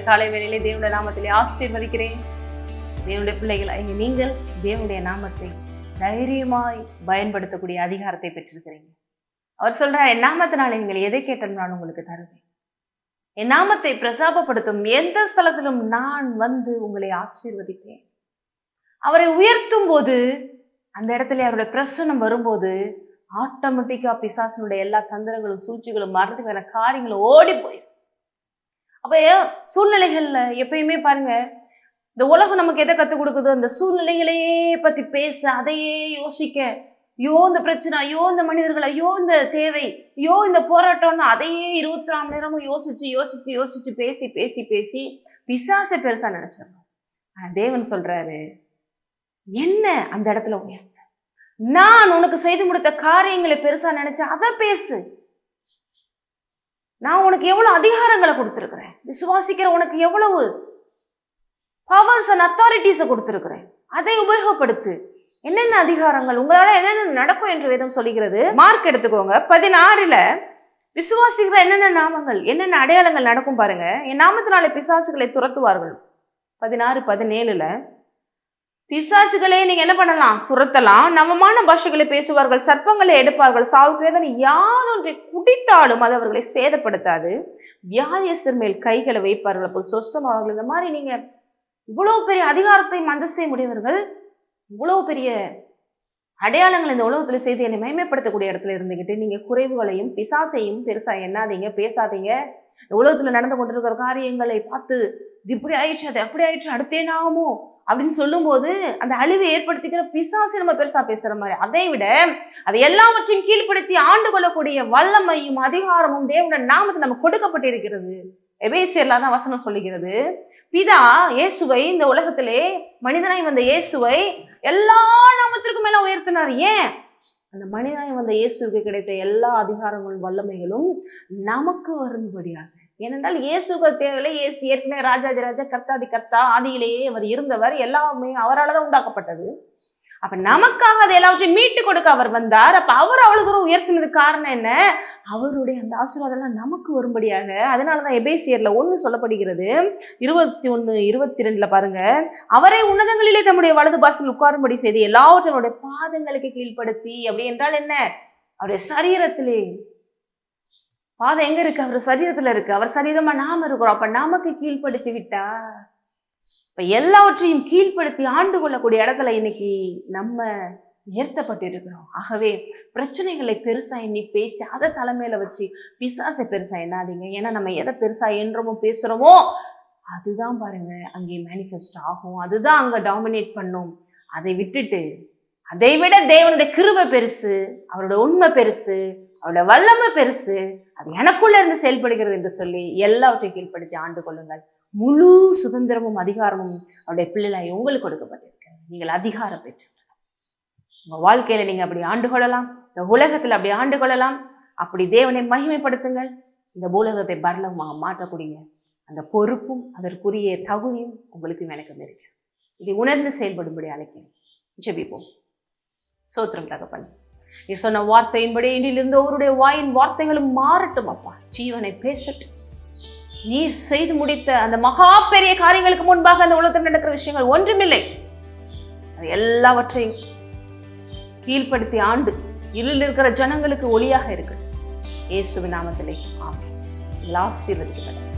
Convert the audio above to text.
இந்த காலை வேளையிலே தேவனுடைய நாமத்திலே ஆசீர்வதிக்கிறேன். தேவனுடைய பிள்ளைகளாகிய நீங்கள் தேவனுடைய நாமத்தை தைரியமாய் பயன்படுத்தக்கூடிய அதிகாரத்தை பெற்றிருக்கிறீங்க. அவர் சொல்றார், என் நாமத்தினாலே நீங்கள் எதை கேட்டாலும் நான் உங்களுக்கு தருவேன். என் நாமத்தை பிரசாபப்படுத்தும் எந்த ஸ்தலத்திலும் நான் வந்து உங்களை ஆசீர்வதிப்பேன். அவரை உயர்த்தும் போது, அந்த இடத்துல அவருடைய பிரசன்னம் வரும்போது ஆட்டோமேட்டிக்கா பிசாசனுடைய எல்லா தந்திரங்களும் சூழ்ச்சிகளும் மரணத்துக்கான காரியங்களும் ஓடி போயிடும். அப்ப சூழ்நிலைகள்ல எப்பயுமே பாருங்க, இந்த உலகம் நமக்கு எதை கற்றுக் கொடுக்குது? அந்த சூழ்நிலைகளையே பத்தி பேச, அதையே யோசிக்க, ஐயோ இந்த பிரச்சனை, ஐயோ இந்த மனிதர்கள், ஐயோ இந்த தேவை, ஐயோ இந்த போராட்டம்னு அதையே 24 மணி நேரமும் யோசிச்சு யோசிச்சு யோசிச்சு பேசி பேசி பேசி பிசாசை பெருசா நினைச்சிடணும். தேவன் சொல்றாரு, என்ன அந்த இடத்துல உயர்த்த, நான் உனக்கு செய்து முடித்த காரியங்களை பெருசா நினைச்ச அதை பேசு. நான் உனக்கு எவ்வளவு அதிகாரங்களை கொடுத்திருக்கிறேன், விசுவாசிக்கிற உனக்கு எவ்வளவு பவர்ஸ் அண்ட் அத்தாரிட்டிஸை கொடுத்திருக்கிறேன், அதை உபயோகப்படுத்து. என்னென்ன அதிகாரங்கள் உங்களால என்னென்ன நடக்கும் என்று வேதம் சொல்லுகிறது. மார்க் எடுத்துக்கோங்க, 16 விசுவாசிக்கிற என்னென்ன நாமங்கள், என்னென்ன அடையாளங்கள் நடக்கும் பாருங்க. என் நாமத்தினாலே பிசாசுகளை துரத்துவார்கள். 16-17 பிசாசுகளே நீங்க என்ன பண்ணலாம்? துரத்தலாம். நவமான பாஷைகளை பேசுவார்கள், சர்ப்பங்களை எடுப்பார்கள், சாவுக்கு வேதனை யாரொன்றை குடித்தாலும் அது அவர்களை சேதப்படுத்தாது, வியாதியஸ்தர் மேல் கைகளை வைப்பார்கள், அப்போ சொஸ்தமாவார்கள். இந்த மாதிரி நீங்க இவ்வளவு பெரிய அதிகாரத்தை அந்தஸ்தை முடியவர்கள், இவ்வளவு பெரிய அடையாளங்கள் இந்த உலகத்துல செய்து என்னை மகிமைப்படுத்தக்கூடிய இடத்துல இருந்துகிட்டு நீங்க குறைவுகளையும் பிசாசையும் பெருசா எண்ணாதீங்க, பேசாதீங்க. இந்த உலகத்துல நடந்து கொண்டிருக்கிற காரியங்களை பார்த்து இது இப்படி ஆயிடுச்சு, அது அப்படி ஆயிடுச்சு, அடுத்தே நாமோ அப்படின்னு சொல்லும் போது அந்த அழிவை ஏற்படுத்திக்கிற பிசாசை நம்ம பெருசா பேசுற மாதிரி, அதை விட அதை எல்லாவற்றையும் கீழ்ப்படுத்தி ஆண்டு கொள்ளக்கூடிய வல்லமையும் அதிகாரமும் தேவனுடைய நாமத்தில் நமக்கு கொடுக்கப்பட்டிருக்கிறது. எபேசியர்ல தான் வசனம் சொல்லுகிறது, பிதா இயேசுவை இந்த உலகத்திலே மனிதனாய் வந்த இயேசுவை எல்லா நாமத்திற்கும் மேல உயர்த்தினார். ஏன்? அந்த மனிதனாய் வந்த இயேசுக்கு கிடைத்த எல்லா அதிகாரங்களும் வல்லமைகளும் நமக்கு வரும்படியாக. ஏனென்றால் இயேசுக்கு தேவையில்லை, இயேசு ஏற்கனவே ராஜாதி ராஜா, கர்த்தாதி கர்த்தா, ஆதியிலேயே அவர் இருந்தவர், எல்லாமே அவரால் தான் உண்டாக்கப்பட்டது. அப்ப நமக்காக அதை எல்லாவற்றையும் மீட்டு கொடுக்க அவர் வந்தார். அப்ப அவர் அவ்வளவு தூரம் உயர்த்தினதுக்கு காரணம் என்ன? அவருடைய அந்த ஆசீர்வாதம் எல்லாம் நமக்கு வரும்படியாக. அதனாலதான் எபேசியர்ல 1 சொல்லப்படுகிறது, 21-22 பாருங்க, அவரை உன்னதங்களிலே தம்முடைய வலது பாசத்தில் உட்காரும்படி செய்து எல்லாவற்றினுடைய பாதங்களுக்கு கீழ்ப்படுத்தி. அப்படி என்றால் என்ன? அவருடைய சரீரத்திலே பாதம் எங்க இருக்கு? அவர் சரீரத்துல இருக்கு. அவர் சரீரமா நாம இருக்கிறோம். அப்ப நமக்கு கீழ்ப்படுத்தி விட்டார். இப்ப எல்லாவற்றையும் கீழ்ப்படுத்தி ஆண்டு கொள்ளக்கூடிய இடத்துல இன்னைக்கு நம்ம உயர்த்தப்பட்டிருக்கிறோம். ஆகவே பிரச்சனைகளை பெருசா எண்ணி பேசி அதை தலைமையில வச்சு பிசாசை பெருசா எண்ணாதீங்க. ஏன்னா நம்ம எதை பெருசா எண்ணுறோமோ பேசுறோமோ அதுதான் பாருங்க அங்கே மேனிஃபெஸ்ட் ஆகும், அதுதான் அங்க டாமினேட் பண்ணும். அதை விட்டுட்டு அதை விட தேவனுடைய கிருபை பெருசு, அவரோட உண்மை பெருசு, அவரோட வல்லமை பெருசு, அது எனக்குள்ள இருந்து செயல்படுகிறது என்று சொல்லி எல்லாவற்றையும் கீழ்ப்படுத்தி ஆண்டு கொள்ளுங்கள். முழு சுதந்திரமும் அதிகாரமும் அவருடைய பிள்ளைகளாய் உங்களுக்கு கொடுக்கப்பட்டிருக்கிறது. நீங்கள் அதிகாரம் பெற்று உங்க வாழ்க்கையில நீங்க அப்படி ஆண்டு கொள்ளலாம், இந்த உலகத்துல அப்படி ஆண்டு கொள்ளலாம். அப்படி தேவனை மகிமைப்படுத்துங்கள். இந்த பூலகத்தை பரலமாக மாற்றக்கூடிய அந்த பொறுப்பும் அதற்குரிய தகுதியும் உங்களுக்கு எனக்கும் இருக்கு. இதை உணர்ந்து செயல்படும்படி அழைக்கிறேன். ஜெபிப்போம். சோத்திரம் தகப்பன், நீ சொன்ன வார்த்தையின்படி இன்றிலிருந்து அவருடைய வாயின் வார்த்தைகளும் மாறட்டும் அப்பா, ஜீவனை பேசட்டும். நீர் செய்து முடித்த அந்த மகா பெரிய காரியங்களுக்கு முன்பாக அந்த உலகத்தில் நடக்கிற விஷயங்கள் ஒன்றுமில்லை. எல்லாவற்றையும் கீழ்ப்படுத்தி ஆண்டு இருளில் இருக்கிற ஜனங்களுக்கு ஒளியாக இருக்கு. இயேசுவின் நாமத்திலே ஆமென். ஆசீர்வதிக்கப்பட்டது.